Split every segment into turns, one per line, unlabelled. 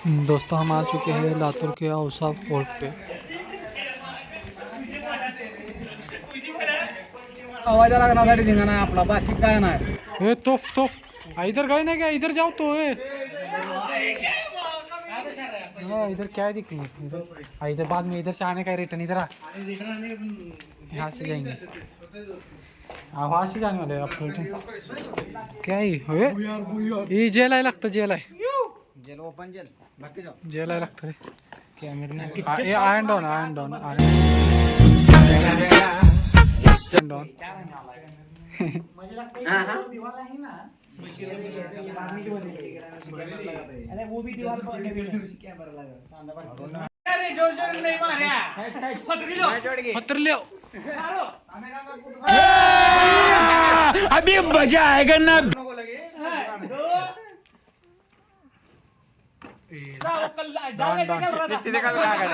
दोस्तों हम आ चुके हैं लातूर के औसा फोर्ट पे।
आवाज लागण्यासाठी धिंगाणा आपला, बाकी काय नाही.
ए तोफ तोफ इधर गए ना क्या? इधर जाओ तो इधर क्या है दिख नहीं इधर बाद में इधर से आने का रिटर्न इधर आ यहाँ से जाएंगे वहाँ से जाने वाले आप क्या ही ये जेल आहे लागतं जेल आहे
जेल ओपन जेल बाकी जाऊ
जेल आहे लागतं रे
कॅमेरा
आयन डाऊन आयन डाऊन डाऊन
अरे वो भी दीवार पर कैमरा लगा
पत्र ले
अभी मजा आएगा ना.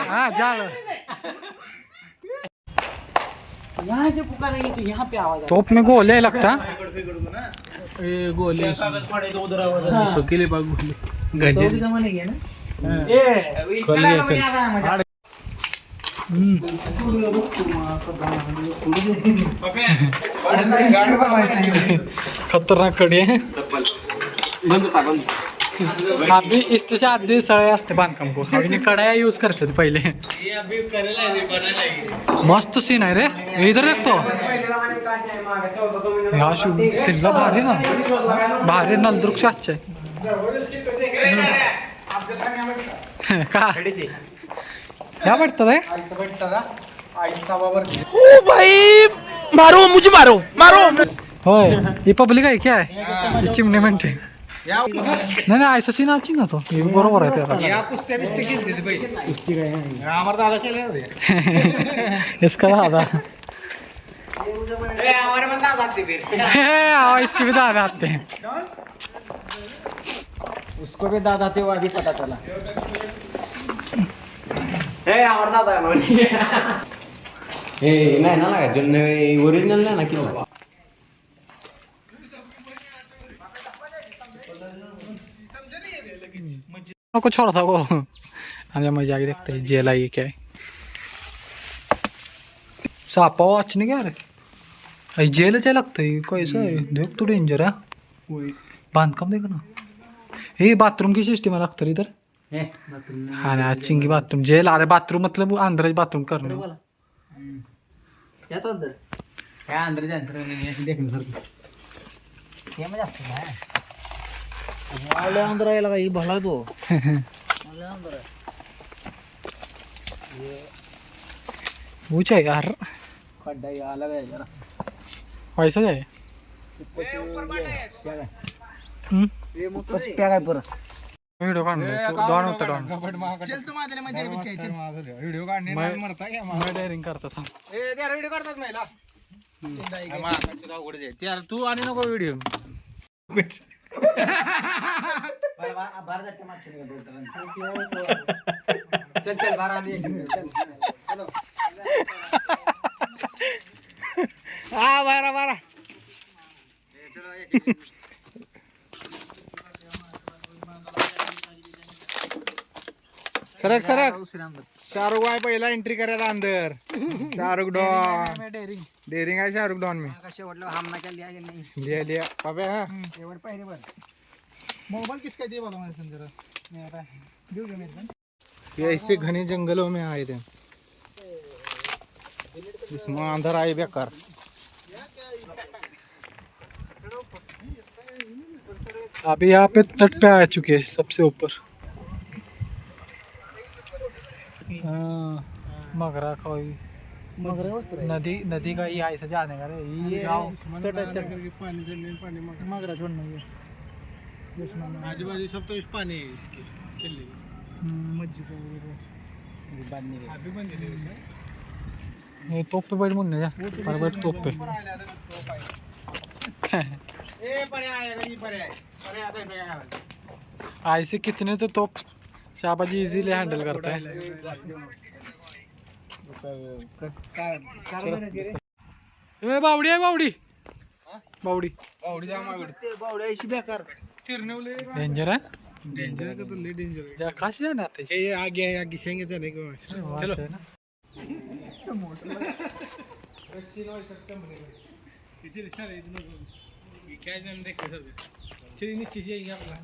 हाँ जाल
यहाँ से पुकारेंगे तो यहाँ पे आवाज
तोप में गोले लगता
गोली
सुकीले बाग खतरनाक कडी आहे अभी इससे आधी सळ्या असते बांधकाम को अभी कडाया यूज करते थे पहले मस्त सीन आहे रे इधर देखतो ह्या शूट किल्ला भारी ना भारी नलदुर्ग से अच्छा है का क्या पड़ता है
ओ भाई मारो मुझे मारो मारो.
होय ये पब्लिक आहे क्या है ये चिमणे म्हणते नाही नाही ऐसा सीन आची ना तो हे बरोबर आहे त्याला
या कुस्त्या बिस्त्या केली होती पहिले कुस्ती काय आमर दादा केले होते
इसका दादा
ए हमारे बंदा आते फिर
इसके भी दादा आते हैं
उसको भी दादा थे वो अभी पता चला ए हमारे दादा
ए नाही ना लागा जो ओरिजिनल नाही ना किल्ला
को छोड़ा था वो हम मजा आके देखते हैं जेल आई क्या है सापा वाच नहीं क्या रे जेल चे लगता है कैसा है देख तो डेंजर है बांधकाम देखो ना ये बाथरूम की सिस्टम है लगता है इधर हाँ ना चिंगी बाथरूम जेल आ रहे बाथरूम मतलब अंदर बाथरूम करने
या तो अंदर क्या अंदर जाने नहीं देखने सर ये मजा आता है वाले अंदर आया लगा ये भला तो वाले अंदर ये
ऊंचा है यार
खड्डा ये अलग है जरा
वैसा जाए
ये मुझे क्या काय पर
व्हिडिओ काढ डॉन होता डॉन
चल तू माझ्या मध्ये बिचाय चल व्हिडिओ काढणे नाही मरता क्या
मैं डेअरिंग करता था
ए त्या व्हिडिओ काढतात नाहीला माकाची अवघड आहे त्याला तू आणि नको व्हिडिओ चल चल बारा आधी चल
हाँ बारा बारा सरक सरक शाहरुख भाई पहिला एंट्री करायला अंदर शाहरुख डॉन डेरिंग आहे शाहरुख डॉन में
शेवटला हमना क्या लिया कि नहीं
लिया लिया अबे हाँ
शेवट पहिले बर मोबाइल किसका दे वाला मैं जरा मेरा दे दे मेरे को
ये ऐसे घने जंगलों में आए थे इसमें अंदर आए बेकार अभी यहाँ पे तट पे आ चुके हैं सबसे ऊपर मगरा कोई
मगर वस्तु
नदी नदी का ही ऐसा जाने का रे ये गाँव
पानी मगरा छोड़ना ये
आजूबाजू सब तो पानी है इसके किले
मस्जिद वगैरह बंद नहीं
अभी बंद
ये तोप पे बैठ मुन्ने जा पर बैठ तोप पे
ए परे आया ये परे आता है
ऐसे कितने तो तोप शाबाजी इजीली हैंडल करता है ए बावडी आहे बावडी बावडी
बावडी बेकार
डेंजर आहे
डेंजर का तो ले डेंजर है
या कशी आहे ना ते
ये आगे है आगे शेंगे जाने को चलो इधर सर इधर ये क्या जान देख सर चलिए नीचे जाएंगे अपना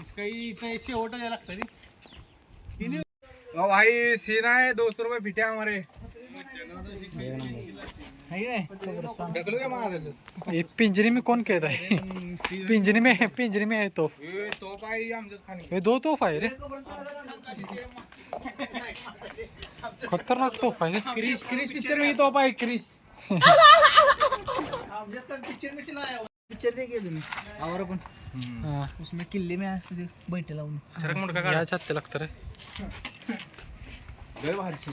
इसका ही इतना ऐसे ऑटो जा लगता है ओ भाई सीन है 200 रुपए फिटे हमारे ढकलो क्या मार दे
ये पिंजरे में कौन कहता है पिंजरे में है तो
ये तो भाई हम जब खाने
ये 2 तोहफा आहे रे खतरनाक तोहफा आहे रे
क्रिस क्रिस पिक्चर में ही तो भाई क्रिस
पिक्चर देखिए तुम्ही और अपन
हा.
उसमें किल्ले में ऐसे देख बैठे लावून
चरक मुंडका का
या छाती लागतं रे
गए बाहर से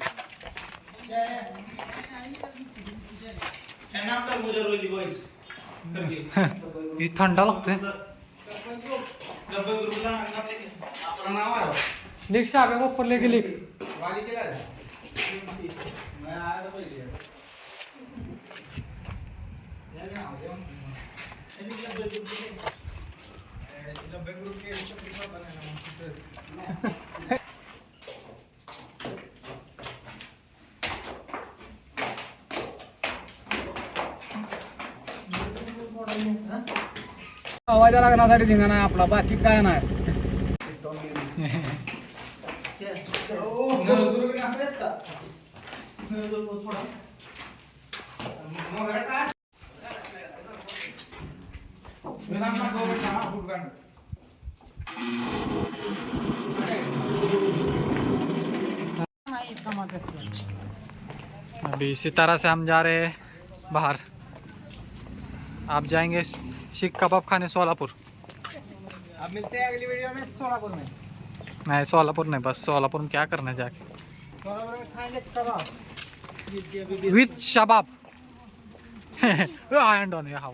ही थंड लागते लिख साहेब ऊपर लेके लिख
वाली केला मैं आया तो पैसे
आवाजा लागण्यासाठी धिंगाणा आहे आपला बाकी काय नाही
अभी इसी तरह से हम जा रहे हैं बाहर आप जाएंगे सीख कबाब खाने सोलापुर
अब मिलते हैं अगली वीडियो में सोलापुर में
नहीं सोलापुर नहीं बस सोलापुर में क्या करना है जाके
सोलापुर में खाएंगे कबाब
with Shabab end on how